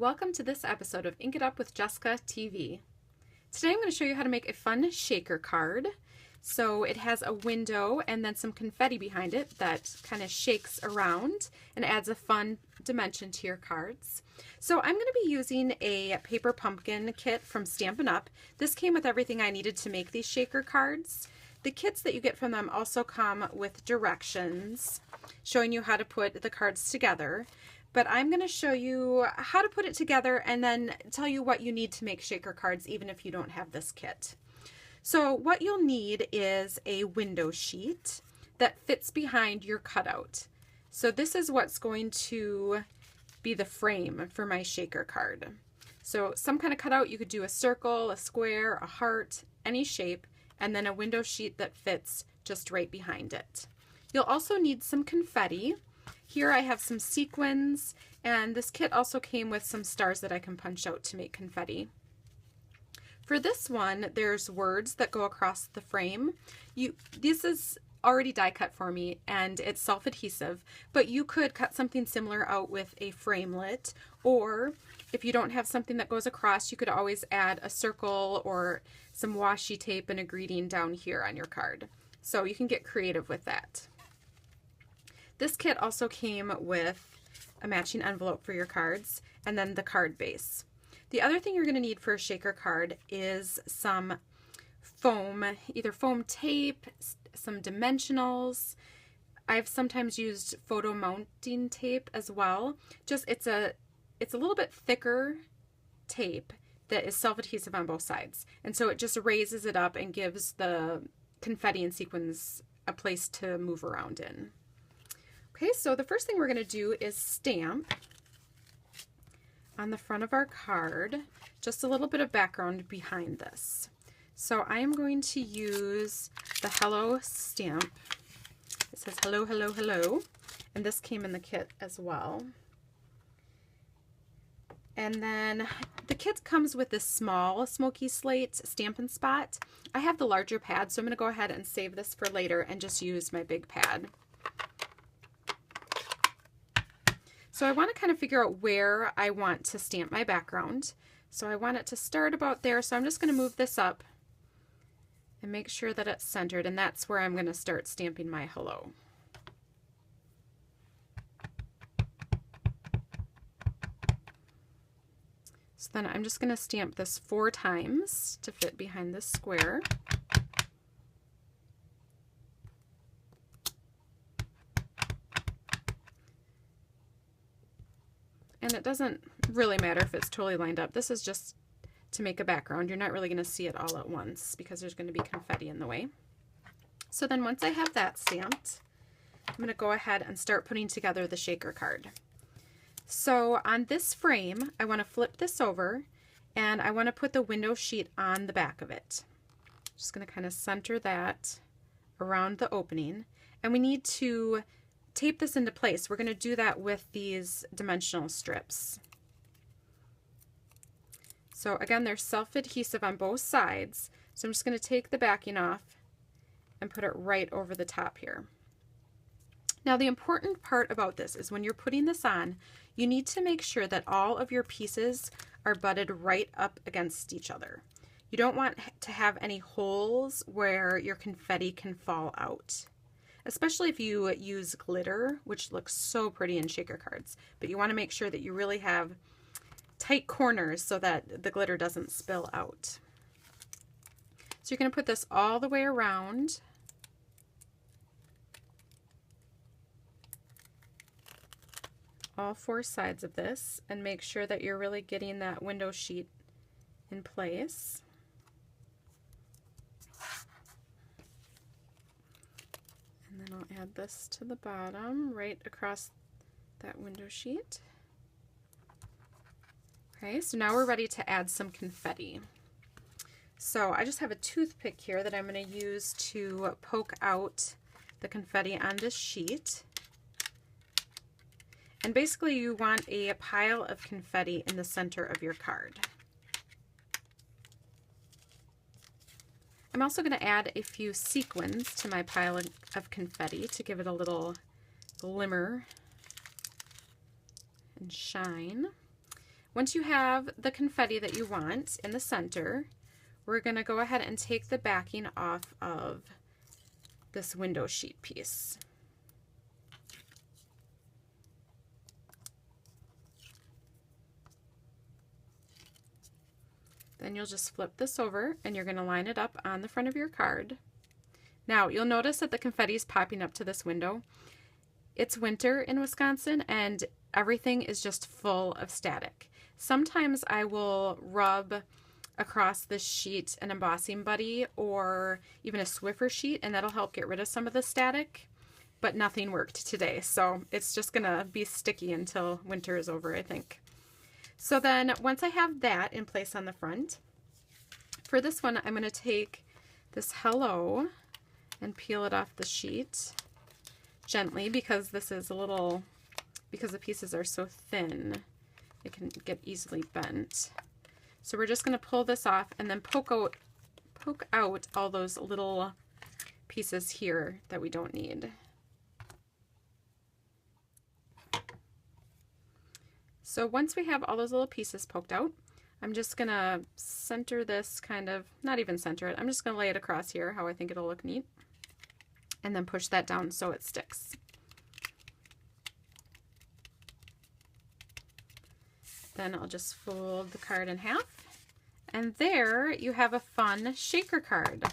Welcome to this episode of Ink It Up with Jessica TV. Today I'm going to show you how to make a fun shaker card. So it has a window and then some confetti behind it that kind of shakes around and adds a fun dimension to your cards. So I'm going to be using a paper pumpkin kit from Stampin' Up. This came with everything I needed to make these shaker cards. The kits that you get from them also come with directions showing you how to put the cards together. But I'm going to show you how to put it together and then tell you what you need to make shaker cards even if you don't have this kit. So what you'll need is a window sheet that fits behind your cutout. So this is what's going to be the frame for my shaker card. So some kind of cutout, you could do a circle, a square, a heart, any shape, and then a window sheet that fits just right behind it. You'll also need some confetti. Here I have some sequins, and this kit also came with some stars that I can punch out to make confetti. For this one, there's words that go across the frame. This is already die cut for me, and it's self-adhesive, but you could cut something similar out with a framelit, or if you don't have something that goes across, you could always add a circle or some washi tape and a greeting down here on your card. So you can get creative with that. This kit also came with a matching envelope for your cards and then the card base. The other thing you're going to need for a shaker card is some foam, either foam tape, some dimensionals. I've sometimes used photo mounting tape as well. It's a little bit thicker tape that is self-adhesive on both sides. And so it just raises it up and gives the confetti and sequins a place to move around in. Okay, so the first thing we're going to do is stamp on the front of our card just a little bit of background behind this. So I am going to use the Hello stamp. It says hello, hello, hello, and this came in the kit as well. And then the kit comes with this small smoky slate Stampin' Spot. I have the larger pad, so I'm going to go ahead and save this for later and just use my big pad. So I want to kind of figure out where I want to stamp my background. So I want it to start about there, so I'm just going to move this up and make sure that it's centered, and that's where I'm going to start stamping my hello. So then I'm just going to stamp this 4 times to fit behind this square. And it doesn't really matter if it's totally lined up. This is just to make a background. You're not really going to see it all at once because there's going to be confetti in the way. So then once I have that stamped, I'm going to go ahead and start putting together the shaker card. So on this frame, I want to flip this over and I want to put the window sheet on the back of it. Just going to kind of center that around the opening. And we need to tape this into place. We're going to do that with these dimensional strips. So again, they're self-adhesive on both sides. So I'm just going to take the backing off and put it right over the top here. Now the important part about this is when you're putting this on, you need to make sure that all of your pieces are butted right up against each other. You don't want to have any holes where your confetti can fall out. Especially if you use glitter, which looks so pretty in shaker cards. But you want to make sure that you really have tight corners so that the glitter doesn't spill out. So you're going to put this all the way around. All 4 sides of this, and make sure that you're really getting that window sheet in place. And then I'll add this to the bottom, right across that window sheet. Okay, so now we're ready to add some confetti. So I just have a toothpick here that I'm going to use to poke out the confetti on this sheet. And basically you want a pile of confetti in the center of your card. I'm also going to add a few sequins to my pile of confetti to give it a little glimmer and shine. Once you have the confetti that you want in the center, we're going to go ahead and take the backing off of this window sheet piece. Then you'll just flip this over and you're going to line it up on the front of your card. Now you'll notice that the confetti is popping up to this window. It's winter in Wisconsin and everything is just full of static. Sometimes I will rub across this sheet an embossing buddy or even a Swiffer sheet, and that'll help get rid of some of the static, but nothing worked today. So it's just gonna be sticky until winter is over, I think. So then once I have that in place on the front, for this one, I'm gonna take this hello and peel it off the sheet gently because this is a little, because the pieces are so thin, it can get easily bent. So we're just going to pull this off and then poke out all those little pieces here that we don't need. So once we have all those little pieces poked out, I'm just going to center this kind of, not even center it, I'm just going to lay it across here how I think it'll look neat. And then push that down so it sticks. Then I'll just fold the card in half. And there you have a fun shaker card.